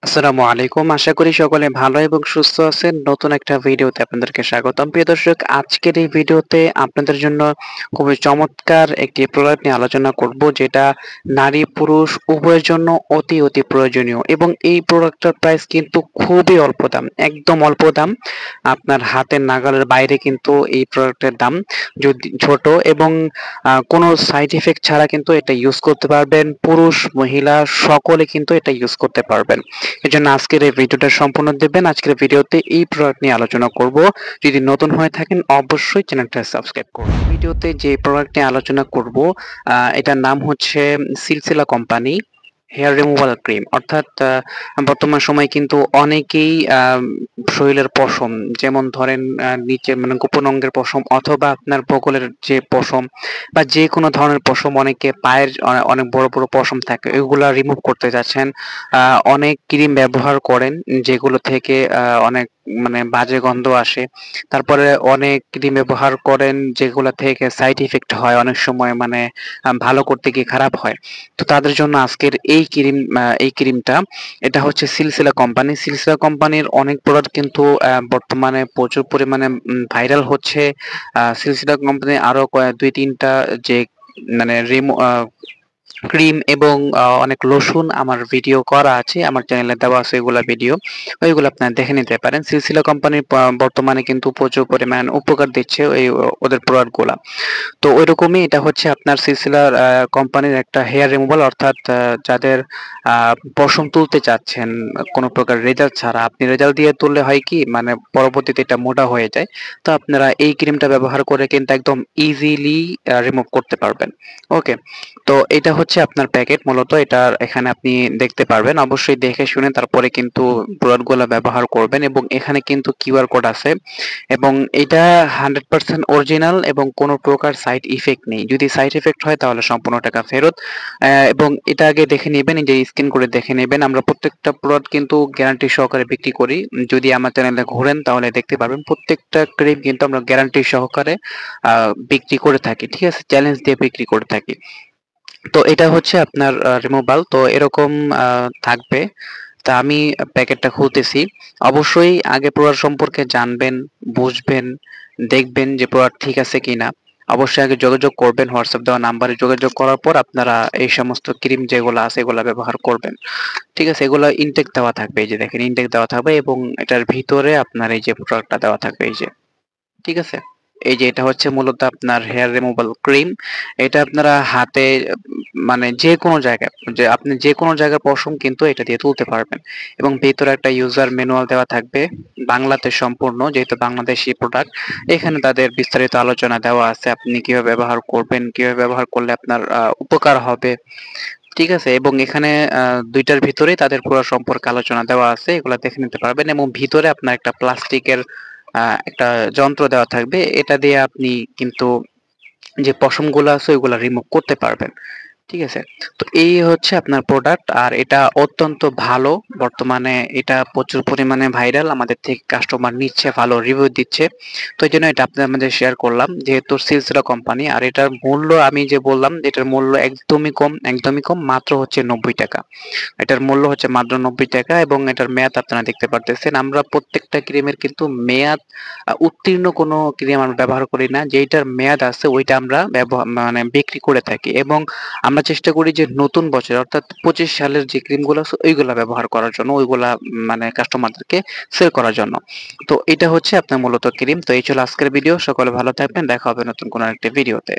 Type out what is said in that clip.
আসসালামু আলাইকুম। আশা করি সকলে ভালো এবং সুস্থ আছেন। নতুন একটা ভিডিওতে আপনাদেরকে স্বাগতম। প্রিয় দর্শক, আজকের এই ভিডিওতে আপনাদের জন্য খুবই চমৎকার একটি প্রোডাক্ট নিয়ে আলোচনা করব, যেটা নারী পুরুষ উভয়ের জন্য অতি প্রয়োজনীয়, এবং এই প্রোডাক্টটার প্রাইস কিন্তু খুবই অল্প দাম, একদম অল্প দাম। আপনার হাতের নাগালের বাইরে কিন্তু এই প্রোডাক্টের দাম। যদি ছোট এবং কোনো সাইড ইফেক্ট ছাড়া কিন্তু এটা ইউজ করতে পারবেন। পুরুষ মহিলা সকলে কিন্তু এটা ইউজ করতে পারবেন। এজন্য আজকের এই ভিডিওটা সম্পূর্ণ দেখবেন। আজকের ভিডিওতে এই প্রোডাক্ট নিয়ে আলোচনা করব। যদি নতুন হয়ে থাকেন অবশ্যই চ্যানেলটা সাবস্ক্রাইব করুন। ভিডিওতে যে প্রোডাক্ট নিয়ে আলোচনা করব, এটার নাম হচ্ছে সিলসিলা কোম্পানি হেয়ার রিমুভাল ক্রিম। অর্থাৎ বর্তমান সময়ে কিন্তু অনেকেই শরীরের পশম, যেমন ধরেন নিচে মানে গোপন অঙ্গের পশম অথবা আপনার বগলের যে পশম বা যে কোনো ধরনের পশম, অনেকে পায়ের অনেক বড় বড় পশম থাকে, ওইগুলা রিমুভ করতে যাচ্ছেন। অনেক ক্রিম ব্যবহার করেন যেগুলো থেকে অনেক মানে বাজে গন্ধ আসে। তারপরে অনেক ক্রিম ব্যবহার করেন যেগুলো থেকে সাইড ইফেক্ট হয়, অনেক সময় মানে ভালো করতে গিয়ে খারাপ হয়। তো তাদের জন্য আজকের এই ক্রিমটা, এটা হচ্ছে সিলসিলা কোম্পানি। সিলসিলা কোম্পানির অনেক প্রোডাক্ট কিন্তু বর্তমানে প্রচুর পরিমাণে ভাইরাল হচ্ছে। সিলসিলা কোম্পানি আরো দুই তিনটা যে মানে ক্রিম এবং অনেক লোশন আমার ভিডিও করা আছে, আমার চ্যানেলে দেওয়া আছে এগুলা ভিডিও, ওইগুলো আপনারা দেখে নিতে পারেন। সিলসিলা কোম্পানির বর্তমানে কিন্তু প্রচুর পরিমাণ উপকার দিচ্ছে ওদের প্রোডাক্ট গুলা। তো ওইরকমই এটা হচ্ছে আপনার সিলসিলার কোম্পানির একটা হেয়ার রিমুভাল। অর্থাৎ যাদের পশম তুলতে চাচ্ছেন কোনো প্রকার রেজাল্ট ছাড়া, আপনি রেজাল্ট দিয়ে তুললে হয় কি মানে পরবর্তীতে এটা মোটা হয়ে যায়। তো আপনারা এই ক্রিমটা ব্যবহার করে কিন্তু একদম ইজিলি রিমুভ করতে পারবেন। ওকে, তো এটা হচ্ছে আপনার প্যাকেট। মূলত এটা এখানে আপনি দেখতে পারবেন, অবশ্যই দেখে শুনে তারপরে কিন্তু প্রোডাক্টগুলো ব্যবহার করবেন। এবং এখানে কিন্তু কিউআর কোড আছে, এবং এটা 100% অরিজিনাল এবং কোনো প্রকার সাইড ইফেক্ট নেই। যদি সাইড ইফেক্ট হয় তাহলে সম্পূর্ণ টাকা ফেরত। এবং এটা আগে দেখে নেবেন, এই যে স্ক্যান করে দেখে নেবেন। আমরা প্রত্যেকটা প্রোডাক্ট কিন্তু গ্যারান্টি সহকারে বিক্রি করি। যদি আমার চ্যানেলে ঘোরেন তাহলে দেখতে পারবেন প্রত্যেকটা ক্রিম কিন্তু আমরা গ্যারান্টি সহকারে বিক্রি করে থাকি। ঠিক আছে, চ্যালেঞ্জ দিয়ে বিক্রি করে থাকি। তো এটা হচ্ছে আপনার রিমুভাল, তো এরকম থাকবে। তা আমি প্যাকেটটা খুলতেছি। অবশ্যই আগে প্রোডাক্ট সম্পর্কে জানবেন, বুঝবেন, দেখবেন যে প্রোডাক্ট ঠিক আছে কিনা। অবশ্যই আগে যোগাযোগ করবেন, হোয়াটসঅ্যাপ দেওয়া নাম্বারে যোগাযোগ করার পর আপনারা এই সমস্ত ক্রিম যেগুলো আছে এগুলা ব্যবহার করবেন। ঠিক আছে, এগুলো ইনটেক দেওয়া থাকবে, এই যে দেখেন ইনটেক দেওয়া থাকবে, এবং এটার ভিতরে আপনার এই যে প্রোডাক্টটা দেওয়া থাকবে, এই যে ঠিক আছে। এই যে এটা হচ্ছে মূলত আপনার হেয়ার রিমুভাল ক্রিম। এটা আপনারা হাতে মানে যে কোনো জায়গায়, যে আপনি যে কোনো জায়গায় পশম কিন্তু এটা দিয়ে তুলতে পারবেন। এবং ভিতরে একটা ইউজার ম্যানুয়াল দেওয়া থাকবে, বাংলাতে সম্পূর্ণ, যেহেতু বাংলাদেশি প্রোডাক্ট। এখানে তাদের বিস্তারিত আলোচনা দেওয়া আছে, আপনি কিভাবে ব্যবহার করবেন, কিভাবে ব্যবহার করলে আপনার উপকার হবে। ঠিক আছে, এবং এখানে দুইটার ভিতরেই তাদের পুরো সম্পর্কে আলোচনা দেওয়া আছে, এগুলা দেখে নিতে পারবেন। এবং ভিতরে আপনার একটা প্লাস্টিকের একটা যন্ত্র দেওয়া থাকবে, এটা দিয়ে আপনি কিন্তু যে পশমগুলো আছে ওইগুলা রিমুভ করতে পারবেন। ঠিক আছে, তো এই হচ্ছে আপনার প্রোডাক্ট, আর এটা অত্যন্ত ভালো। বর্তমানে এটা প্রচুর পরিমাণে ভাইরাল, আমাদের থেকে কাস্টমার নিচ্ছে, ভালো রিভিউ দিচ্ছে। তো এই জন্য এটা আপনাদের মধ্যে শেয়ার করলাম, যেহেতু সিলসিলা কোম্পানি। আর এটার মূল্য আমি যে বললাম, এটার মূল্য একদমই কম, একদমই কম, মাত্র হচ্ছে 90 টাকা। এটার মূল্য হচ্ছে মাত্র 90 টাকা, এবং এটার মেয়াদ আপনারা দেখতে পারতেছেন। আমরা প্রত্যেকটা ক্রিমের কিন্তু মেয়াদ উত্তীর্ণ কোনো ক্রিম আমরা ব্যবহার করি না, যেইটার মেয়াদ আছে ওইটা আমরা ব্যবহার মানে বিক্রি করে থাকি। এবং আমরা চেষ্টা করি যে নতুন বছর অর্থাৎ 25 সালের যে ক্রিমগুলো আছে ওইগুলা ব্যবহার করার জন্য, ওইগুলা মানে কাস্টমারদেরকে সেল করার জন্য। তো এটা হচ্ছে আপনার মূলত ক্রিম। তো এই ছিল আজকের ভিডিও, সকলে ভালো থাকবেন, দেখা হবে নতুন কোনো একটা ভিডিওতে।